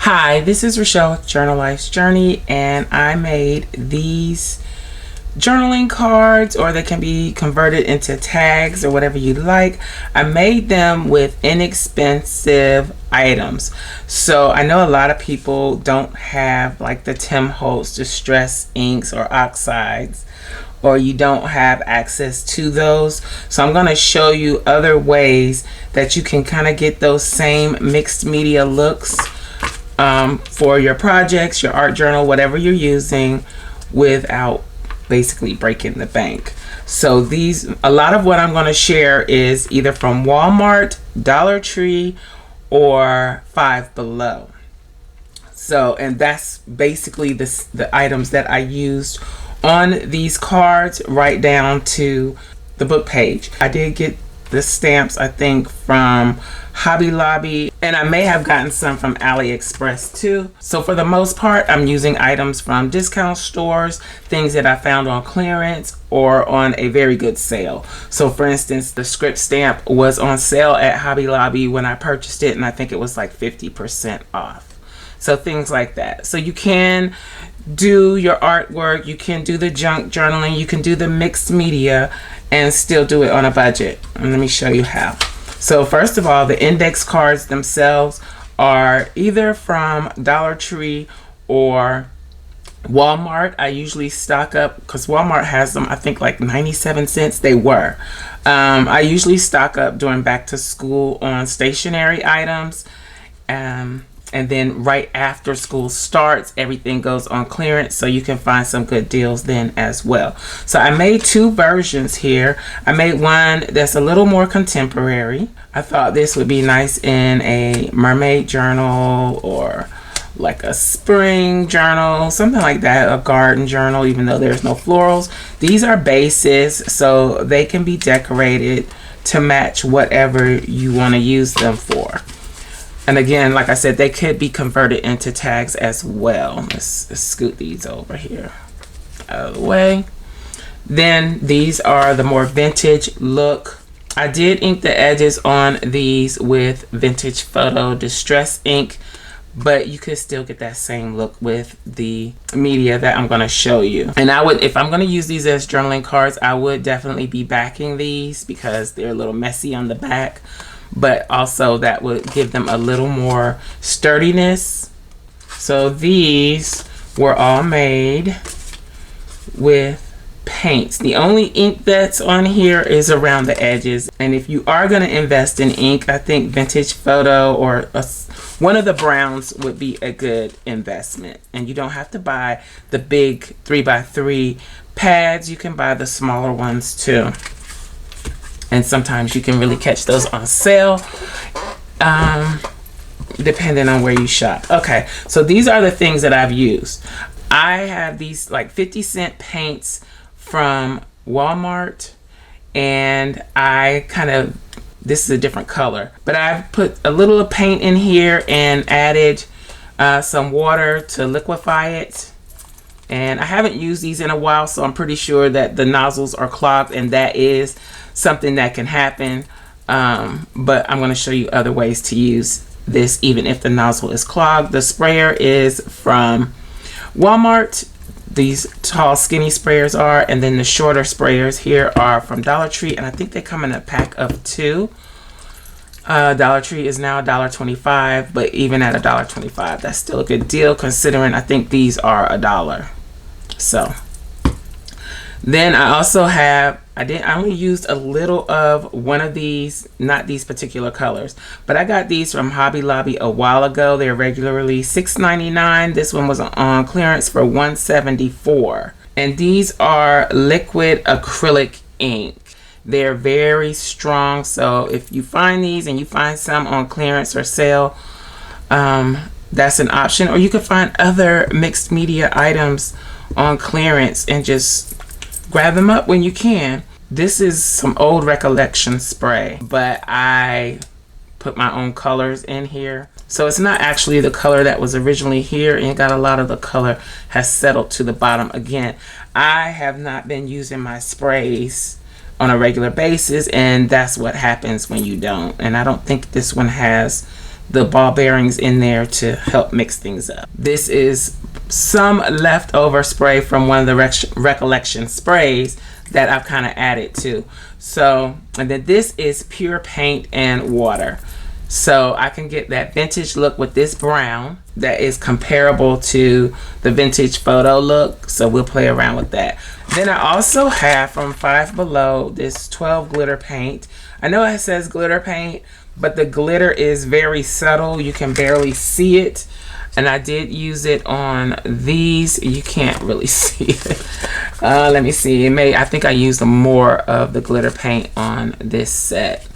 Hi, this is Rachelle with Journal Life's Journey, and I made these journaling cards, or they can be converted into tags or whatever you like. I made them with inexpensive items. So I know a lot of people don't have like the Tim Holtz distress inks or oxides, or you don't have access to those. So I'm going to show you other ways that you can kind of get those same mixed media looks for your projects, your art journal, whatever you're using, without basically breaking the bank. So a lot of what I'm going to share is either from Walmart, Dollar Tree, or Five Below. So, and that's basically the items that I used on these cards, right down to the book page. I did get the stamps, I think, from Hobby Lobby, and I may have gotten some from AliExpress too. So for the most part, I'm using items from discount stores, things that I found on clearance or on a very good sale. So for instance, the script stamp was on sale at Hobby Lobby when I purchased it, and I think it was like 50% off. So things like that. So you can do your artwork, you can do the junk journaling, you can do the mixed media and still do it on a budget. And let me show you how. So first of all, the index cards themselves are either from Dollar Tree or Walmart. I usually stock up because Walmart has them, I think, like 97 cents. They were. I usually stock up during back to school on stationery items. And then right after school starts, everything goes on clearance, so you can find some good deals then as well. So I made two versions here. I made one that's a little more contemporary. I thought this would be nice in a mermaid journal or like a spring journal, something like that, a garden journal, even though there's no florals. These are bases, so they can be decorated to match whatever you want to use them for. And again, like I said, they could be converted into tags as well. Let's scoot these over here out of the way. Then these are the more vintage look. I did ink the edges on these with Vintage Photo Distress ink, but you could still get that same look with the media that I'm going to show you. And I would, if I'm going to use these as journaling cards, I would definitely be backing these because they're a little messy on the back. But also that would give them a little more sturdiness. So these were all made with paints. The only ink that's on here is around the edges. And if you are going to invest in ink, I think Vintage Photo or one of the browns would be a good investment. And you don't have to buy the big 3x3 pads. You can buy the smaller ones too. And sometimes you can really catch those on sale, depending on where you shop. Okay, so these are the things that I've used. I have these like 50-cent paints from Walmart, and I this is a different color, but I've put a little paint in here and added some water to liquefy it. And I haven't used these in a while, so I'm pretty sure that the nozzles are clogged, and that is something that can happen. But I'm going to show you other ways to use this even if the nozzle is clogged. The sprayer is from Walmart. These tall skinny sprayers are, and then the shorter sprayers here are from Dollar Tree, and I think they come in a pack of 2. Dollar Tree is now $1.25, but even at $1.25, that's still a good deal considering I think these are $1. So then I also have, I only used a little of one of these, not these particular colors, but I got these from Hobby Lobby a while ago. They're regularly $6.99. This one was on clearance for $1.74. And these are liquid acrylic ink. They're very strong, so if you find these and you find some on clearance or sale, that's an option. Or you can find other mixed media items on clearance and just grab them up when you can. This is some old Recollection spray, but I put my own colors in here. So it's not actually the color that was originally here, and got a lot of the color has settled to the bottom. Again, I have not been using my sprays on a regular basis, and that's what happens when you don't. And I don't think this one has the ball bearings in there to help mix things up. This is some leftover spray from one of the recollection sprays that I've kind of added to. So, and then this is pure paint and water. So I can get that vintage look with this brown that is comparable to the vintage photo look. So we'll play around with that. Then I also have from Five Below this 12 glitter paint. I know it says glitter paint, but the glitter is very subtle. You can barely see it. And I did use it on these. You can't really see it. Let me see. I think I used more of the glitter paint on this set.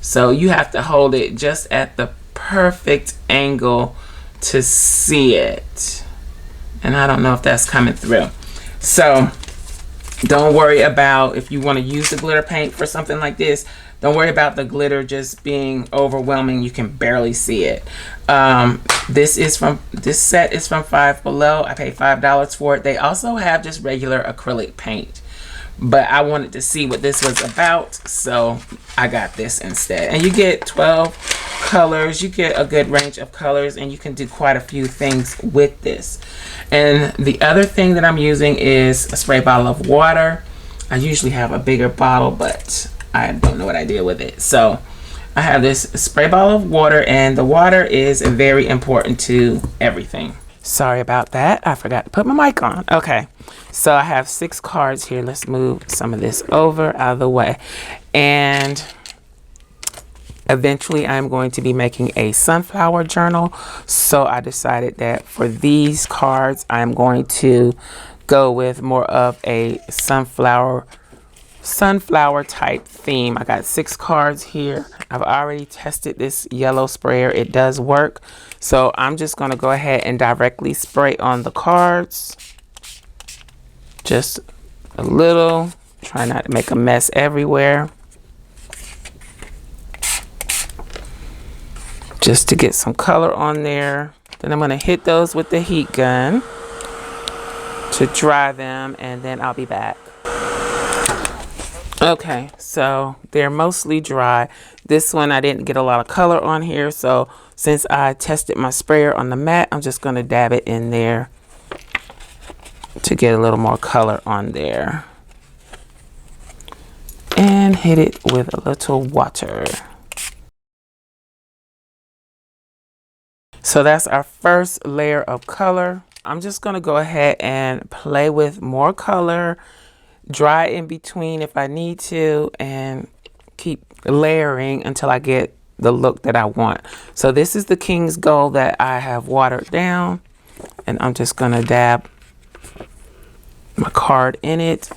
So you have to hold it just at the perfect angle to see it. And I don't know if that's coming through. So don't worry about if you want to use the glitter paint for something like this. Don't worry about the glitter just being overwhelming. You can barely see it. This set is from Five Below. I paid $5 for it. They also have just regular acrylic paint, but I wanted to see what this was about, so I got this instead. And you get 12 colors. You get a good range of colors, and you can do quite a few things with this. And the other thing that I'm using is a spray bottle of water. I usually have a bigger bottle, but I don't know what I did with it. So I have this spray bottle of water, and the water is very important to everything. Sorry about that. I forgot to put my mic on. Okay, so I have 6 cards here. Let's move some of this over out of the way. And eventually I'm going to be making a sunflower journal. So I decided that for these cards, I'm going to go with more of a sunflower type theme. I got 6 cards here. I've already tested this yellow sprayer. It does work. So I'm just going to go ahead and directly spray on the cards. Just a little. Try not to make a mess everywhere. Just to get some color on there. Then I'm going to hit those with the heat gun to dry them, and then I'll be back. Okay, so they're mostly dry. This one I didn't get a lot of color on here, so since I tested my sprayer on the mat, I'm just going to dab it in there to get a little more color on there. And hit it with a little water. So that's our first layer of color. I'm just going to go ahead and play with more color, dry in between if I need to, and keep layering until I get the look that I want. So this is the King's Gold that I have watered down, and I'm just going to dab my card in it,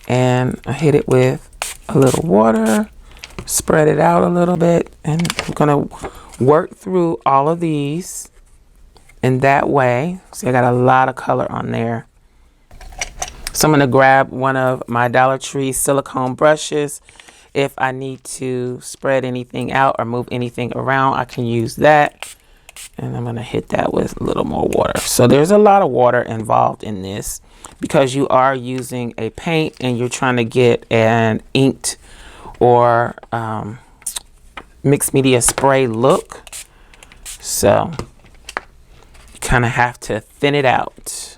and I hit it with a little water, spread it out a little bit, and I'm going to work through all of these in that way. See, I got a lot of color on there. So I'm going to grab one of my Dollar Tree silicone brushes. If I need to spread anything out or move anything around, I can use that. And I'm going to hit that with a little more water. So there's a lot of water involved in this because you are using a paint and you're trying to get an inked or mixed media spray look. So you kind of have to thin it out.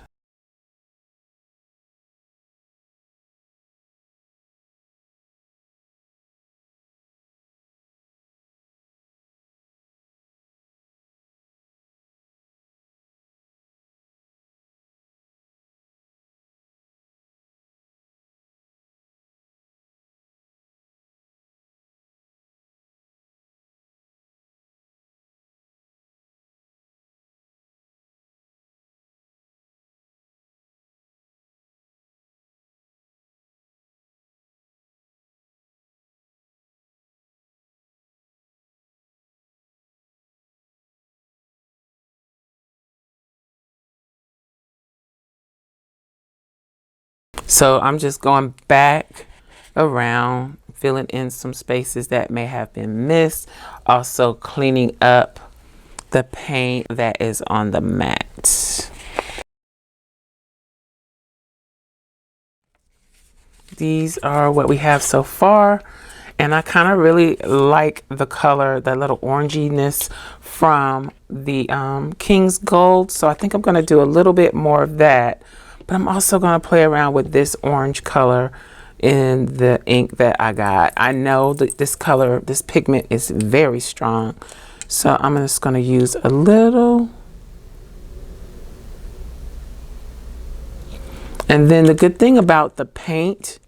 So I'm just going back around, filling in some spaces that may have been missed. Also cleaning up the paint that is on the mat. These are what we have so far. And I kind of really like the color, that little oranginess from the King's Gold. So I think I'm going to do a little bit more of that. But I'm also going to play around with this orange color in the ink that I got. I know that this color, this pigment is very strong. So I'm just going to use a little. And then the good thing about the paint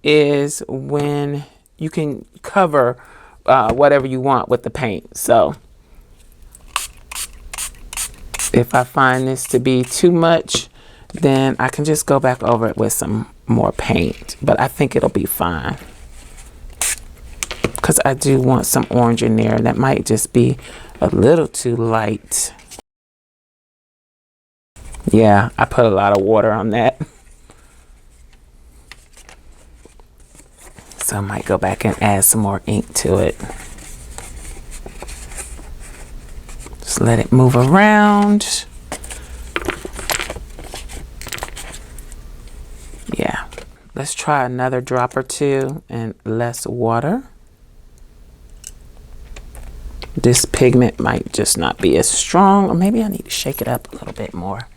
is when you can cover whatever you want with the paint. So if I find this to be too much, then I can just go back over it with some more paint. But I think it'll be fine, because I do want some orange in there. That might just be a little too light. Yeah, I put a lot of water on that. So I might go back and add some more ink to it. Just let it move around. Yeah. Let's try another drop or two and less water. This pigment might just not be as strong, or maybe I need to shake it up a little bit more.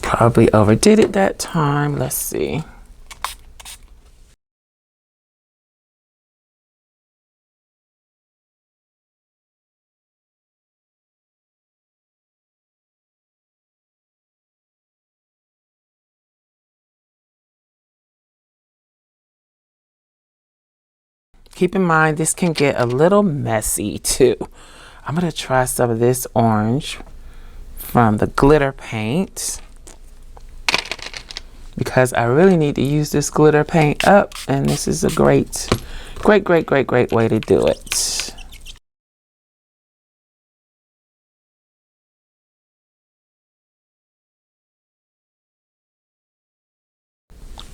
Probably overdid it that time. Let's see. Keep in mind, this can get a little messy too. I'm going to try some of this orange from the glitter paint, because I really need to use this glitter paint up, and this is a great way to do it.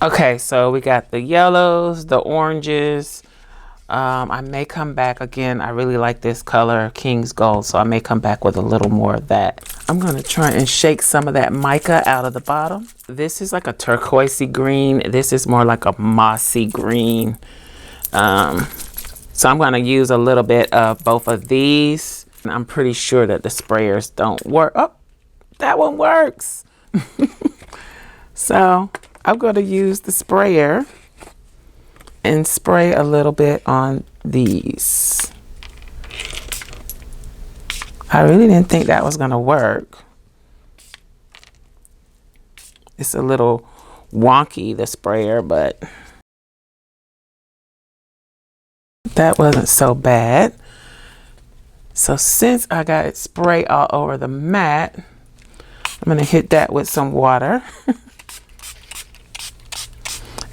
Okay, so we got the yellows, the oranges. I may come back again. I really like this color, King's Gold, so I may come back with a little more of that. I'm going to try and shake some of that mica out of the bottom. This is like a turquoisey green. This is more like a mossy green. So I'm going to use a little bit of both of these. I'm pretty sure that the sprayers don't work. Oh, that one works. So I'm going to use the sprayer and spray a little bit on these. I really didn't think that was gonna work. It's a little wonky, the sprayer, but that wasn't so bad. So since I got it spray all over the mat, I'm gonna hit that with some water.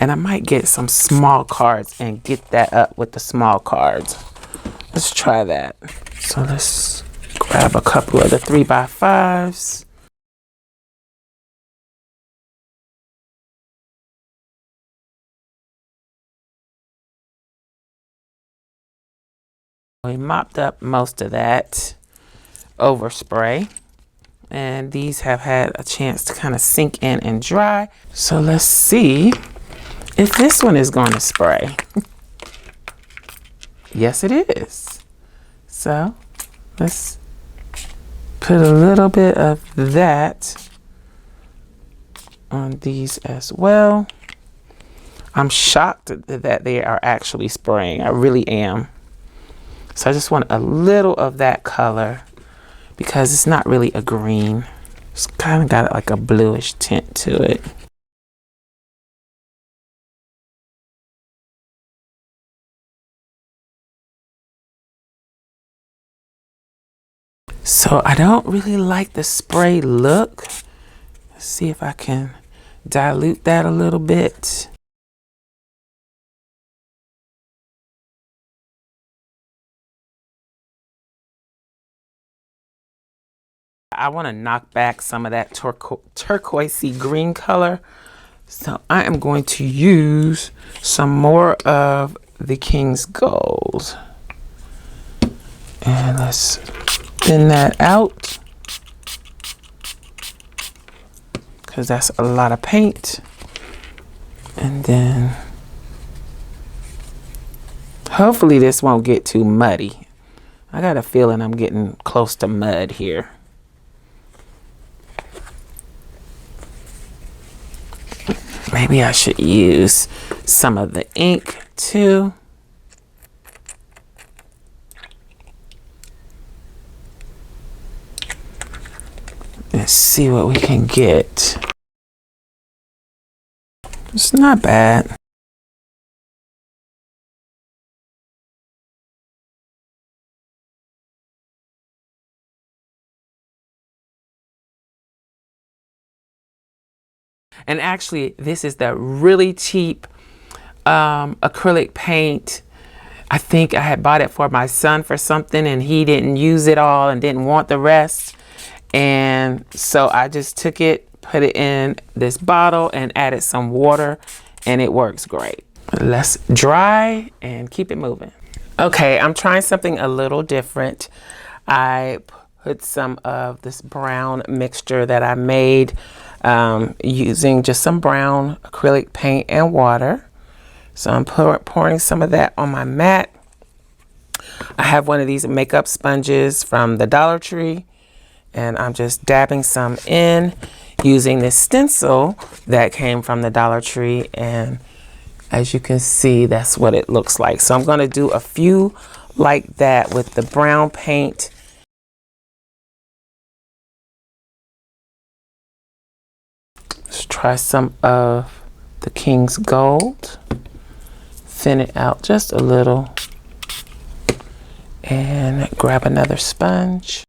And I might get some small cards and get that up with the small cards. Let's try that. So let's grab a couple of the 3x5s. We mopped up most of that overspray, and these have had a chance to kind of sink in and dry. So let's see if this one is going to spray. Yes, it is. So let's put a little bit of that on these as well. I'm shocked that they are actually spraying. I really am. So I just want a little of that color, because it's not really a green. It's kind of got like a bluish tint to it. So I don't really like the spray look. Let's see if I can dilute that a little bit. I want to knock back some of that turquoisey green color. So I am going to use some more of the King's Gold. And let's thin that out. because that's a lot of paint. And then hopefully this won't get too muddy. I got a feeling I'm getting close to mud here. Maybe I should use some of the ink too. Let's see what we can get. It's not bad. And actually, this is the really cheap acrylic paint. I think I had bought it for my son for something and he didn't use it all and didn't want the rest. And so I just took it, put it in this bottle and added some water, and it works great. Let's dry and keep it moving. Okay, I'm trying something a little different. I put some of this brown mixture that I made using just some brown acrylic paint and water. So I'm pouring some of that on my mat. I have one of these makeup sponges from the Dollar Tree, and I'm just dabbing some in using this stencil that came from the Dollar Tree. And as you can see, that's what it looks like. So I'm going to do a few like that with the brown paint. Let's try some of the King's Gold. Thin it out just a little. And grab another sponge.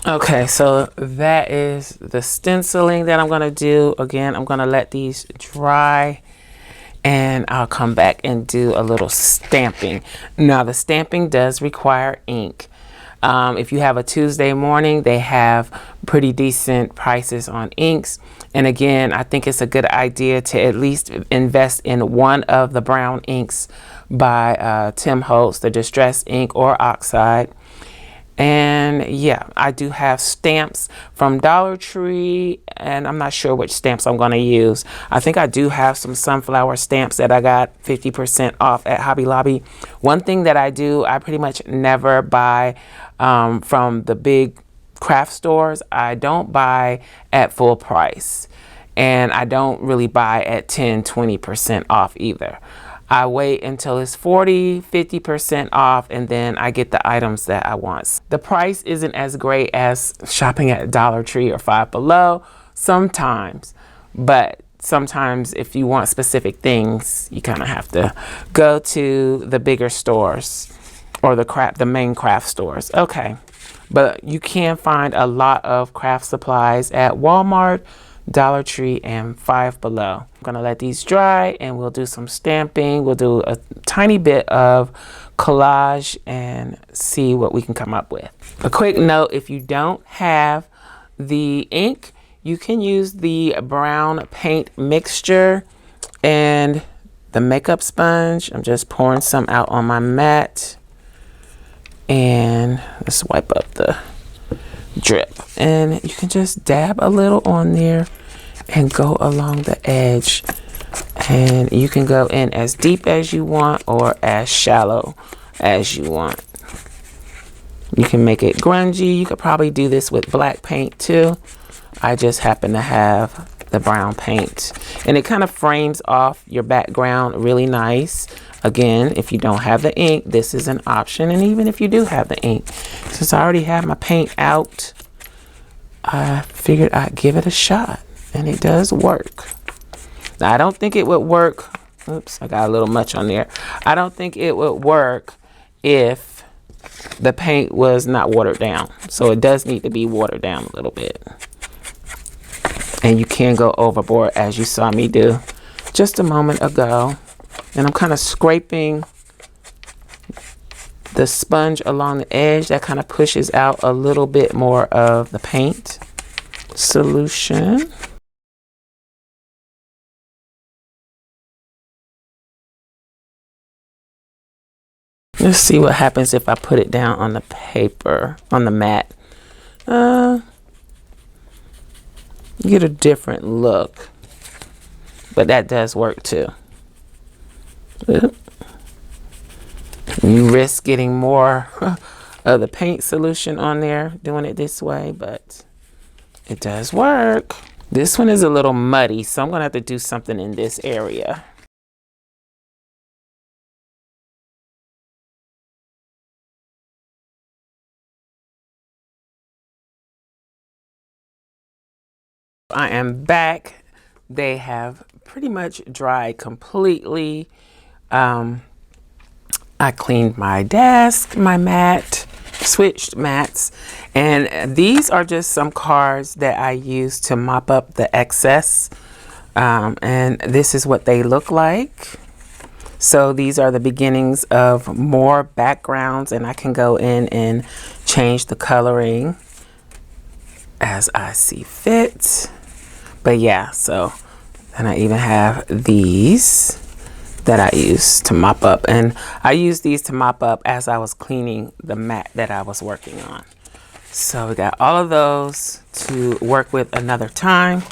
Okay, so that is the stenciling that I'm going to do. Again, I'm going to let these dry and I'll come back and do a little stamping. Now, the stamping does require ink. If you have a Tuesday morning, they have pretty decent prices on inks. And again, I think it's a good idea to at least invest in one of the brown inks by Tim Holtz, the Distress Ink or Oxide. And yeah, I do have stamps from Dollar Tree, and I'm not sure which stamps I'm going to use. I think I do have some sunflower stamps that I got 50% off at Hobby Lobby. One thing that I do, I pretty much never buy from the big craft stores. I don't buy at full price, and I don't really buy at 10-20% off either. I wait until it's 40-50% off, and then I get the items that I want. The price isn't as great as shopping at Dollar Tree or Five Below sometimes, but sometimes if you want specific things, you kind of have to go to the bigger stores or the main craft stores. Okay, but you can find a lot of craft supplies at Walmart, Dollar Tree, and Five Below. I'm gonna let these dry and we'll do some stamping. We'll do a tiny bit of collage and see what we can come up with. A quick note, if you don't have the ink, you can use the brown paint mixture and the makeup sponge. I'm just pouring some out on my mat, and let's wipe up the drip, and you can just dab a little on there and go along the edge, and you can go in as deep as you want or as shallow as you want. You can make it grungy. You could probably do this with black paint too. I just happen to have the brown paint, and it kind of frames off your background really nice. Again, if you don't have the ink, this is an option. And even if you do have the ink, since I already have my paint out, I figured I'd give it a shot, and it does work. Now, I don't think it would work. Oops, I got a little much on there. I don't think it would work if the paint was not watered down. So it does need to be watered down a little bit. And you can go overboard, as you saw me do just a moment ago. And I'm kind of scraping the sponge along the edge. That kind of pushes out a little bit more of the paint solution. Let's see what happens if I put it down on the paper, on the mat. Get a different look, but that does work too. You risk getting more of the paint solution on there doing it this way, but it does work. This one is a little muddy, so I'm gonna have to do something in this area. I am back. They have pretty much dried completely. I cleaned my desk, my mat, switched mats, and these are just some cards that I use to mop up the excess. And this is what they look like. So these are the beginnings of more backgrounds, and I can go in and change the coloring as I see fit. But yeah, so then I even have these that I use to mop up, and I used these to mop up as I was cleaning the mat that I was working on. So we got all of those to work with another time.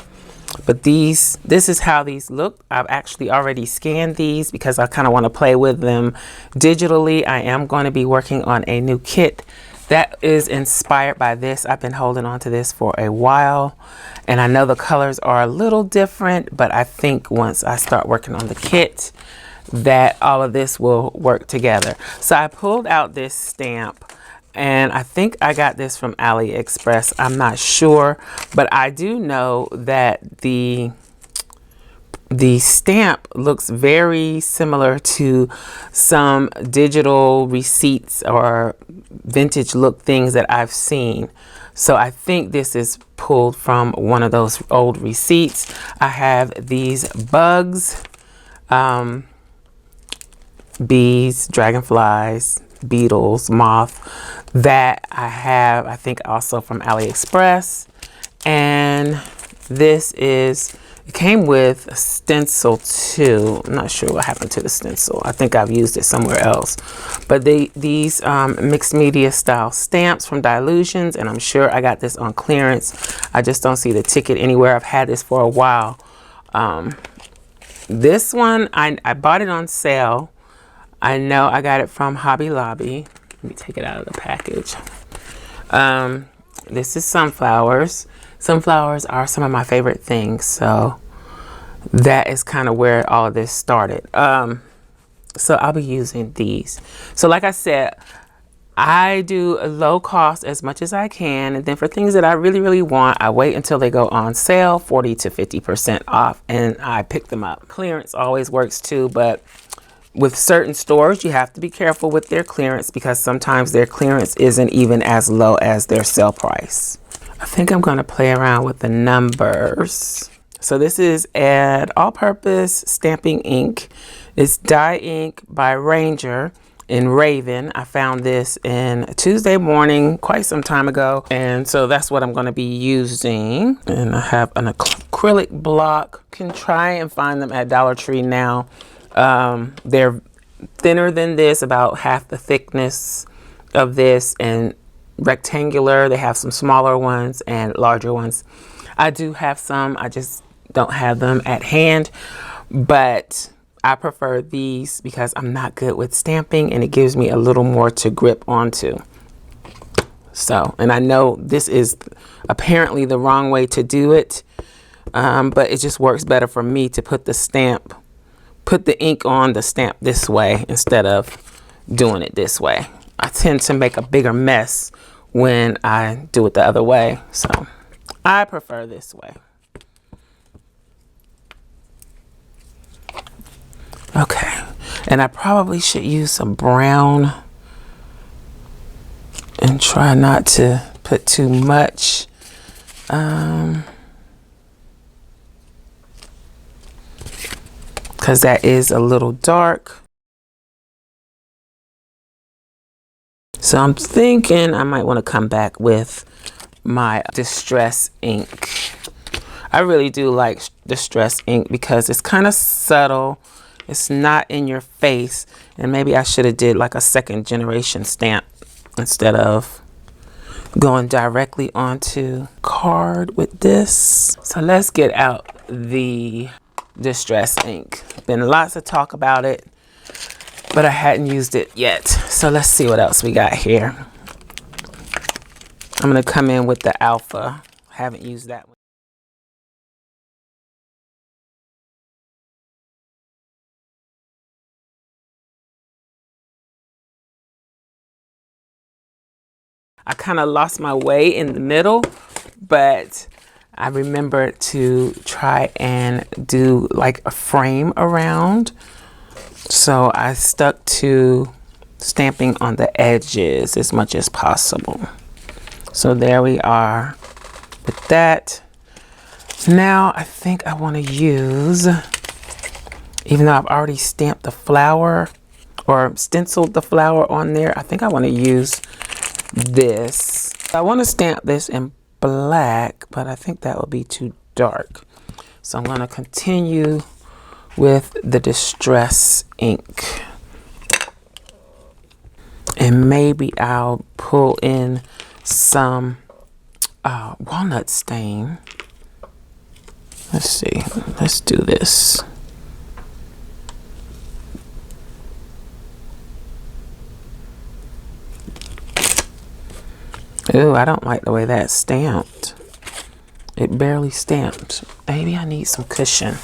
But this is how these look. I've actually already scanned these because I kind of want to play with them digitally. I am going to be working on a new kit that is inspired by this. I've been holding on to this for a while, and I know the colors are a little different, but I think once I start working on the kit that all of this will work together. So I pulled out this stamp, and I think I got this from AliExpress. I'm not sure, but I do know that the stamp looks very similar to some digital receipts or vintage look things that I've seen. So I think this is pulled from one of those old receipts. I have these bugs, bees, dragonflies, beetles, moth that I have, I think also from AliExpress. And this is, it came with a stencil too. I'm not sure what happened to the stencil. I think I've used it somewhere else. But these mixed media style stamps from Dilutions, and I'm sure I got this on clearance. I just don't see the ticket anywhere. I've had this for a while. This one, I bought it on sale. I know I got it from Hobby Lobby. Let me take it out of the package. This is sunflowers. Sunflowers are some of my favorite things, so that is kind of where all of this started. So I'll be using these. So like I said, I do a low cost as much as I can, and then for things that I really, really want, I wait until they go on sale, 40 to 50% off, and I pick them up. Clearance always works too, but with certain stores, you have to be careful with their clearance because sometimes their clearance isn't even as low as their sale price. I think I'm going to play around with the numbers. So this is an all-purpose stamping ink. It's dye ink by Ranger in Raven. I found this in Tuesday morning quite some time ago, and so that's what I'm going to be using. And I have an acrylic block. You can try and find them at Dollar Tree now. They're thinner than this, about half the thickness of this, and rectangular. They have some smaller ones and larger ones. I do have some, I just don't have them at hand, but I prefer these because I'm not good with stamping, and it gives me a little more to grip onto. So, and I know this is apparently the wrong way to do it, but it just works better for me to put the ink on the stamp this way instead of doing it this way. I tend to make a bigger mess when I do it the other way, so I prefer this way. Okay, and I probably should use some brown and try not to put too much. Because that is a little dark. So I'm thinking I might want to come back with my Distress ink. I really do like Distress ink because it's kind of subtle. It's not in your face. And maybe I should have did like a second generation stamp instead of going directly onto card with this. So let's get out the Distress ink. Been lots of talk about it, but I hadn't used it yet. So let's see what else we got here. I'm gonna come in with the Alpha. Haven't used that one. I kind of lost my way in the middle, but I remembered to try and do like a frame around. So I stuck to stamping on the edges as much as possible. So there we are with that. Now I think I want to use, even though I've already stamped the flower or stenciled the flower on there, I think I want to use this. I want to stamp this in black, but I think that would be too dark. So I'm going to continue with the Distress ink. And maybe I'll pull in some walnut stain. Let's see. Let's do this. Ooh, I don't like the way that's stamped. It barely stamped. Maybe I need some cushion.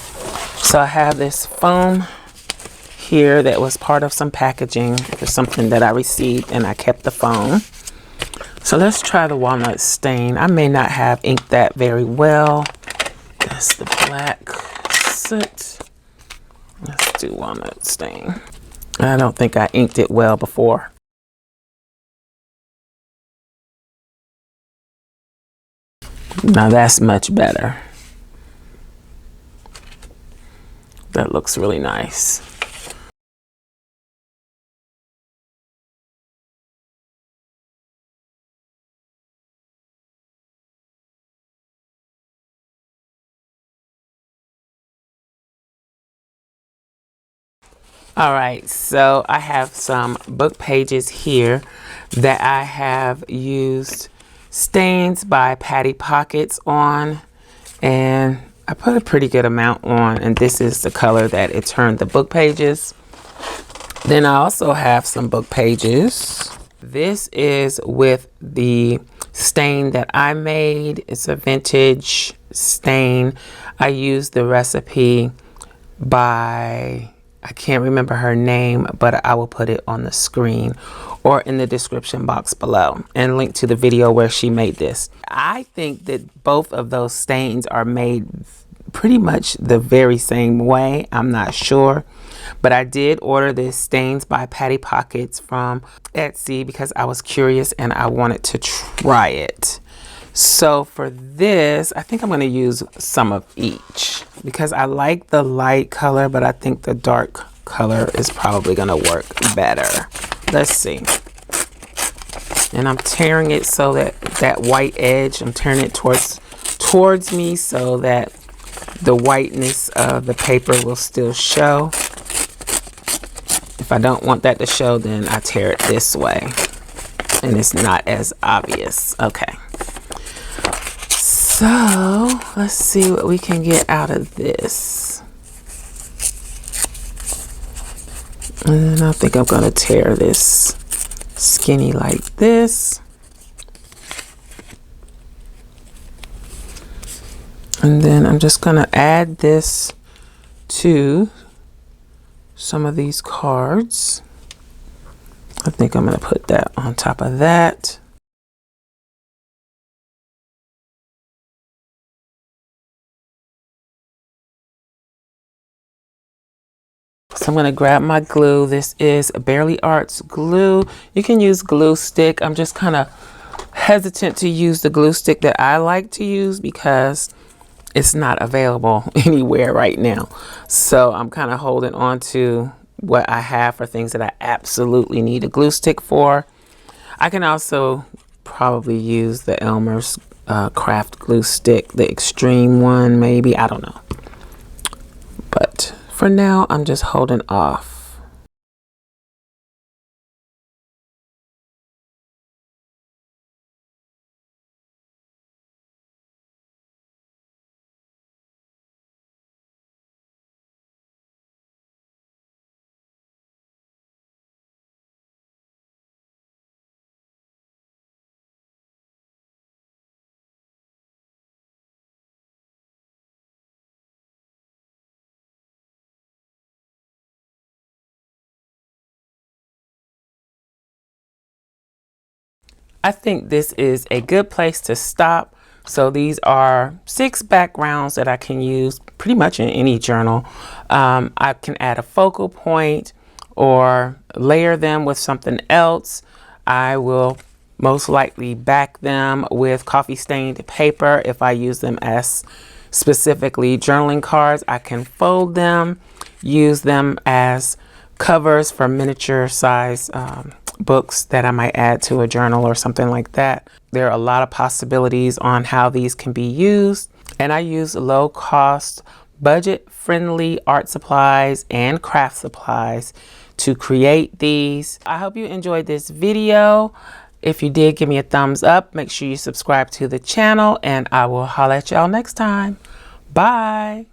So I have this foam here that was part of some packaging for something that I received, and I kept the foam. So let's try the walnut stain. I may not have inked that very well. That's the black soot. Let's do walnut stain. I don't think I inked it well before. Now that's much better. That looks really nice. All right, so I have some book pages here that I have used Stainz by PattyPockets on, and I put a pretty good amount on, and this is the color that it turned the book pages. Then I also have some book pages. This is with the stain that I made. It's a vintage stain. I used the recipe by, I can't remember her name, but I will put it on the screen or in the description box below and link to the video where she made this. I think that both of those stains are made pretty much the very same way. I'm not sure, but I did order this Stainz by PattyPockets from Etsy because I was curious and I wanted to try it. So for this, I think I'm going to use some of each because I like the light color, but I think the dark color is probably going to work better. Let's see. And I'm tearing it so that that white edge, I'm tearing it towards me so that the whiteness of the paper will still show. If I don't want that to show, then I tear it this way and it's not as obvious. Okay. So let's see what we can get out of this. And then I think I'm going to tear this skinny like this. And then I'm just going to add this to some of these cards. I think I'm going to put that on top of that. So I'm going to grab my glue. This is Barely Arts glue. You can use glue stick. I'm just kind of hesitant to use the glue stick that I like to use because it's not available anywhere right now. So I'm kind of holding on to what I have for things that I absolutely need a glue stick for. I can also probably use the Elmer's craft glue stick, the extreme one maybe. I don't know. But for for now, I'm just holding off. I think this is a good place to stop. So these are 6 backgrounds that I can use pretty much in any journal. I can add a focal point or layer them with something else. I will most likely back them with coffee stained paper. If I use them as specifically journaling cards, I can fold them, use them as covers for miniature size books that I might add to a journal or something like that. There are a lot of possibilities on how these can be used, and I use low cost, budget friendly art supplies and craft supplies to create these. I hope you enjoyed this video. If you did, give me a thumbs up. Make sure you subscribe to the channel, and I will holler at y'all next time. Bye.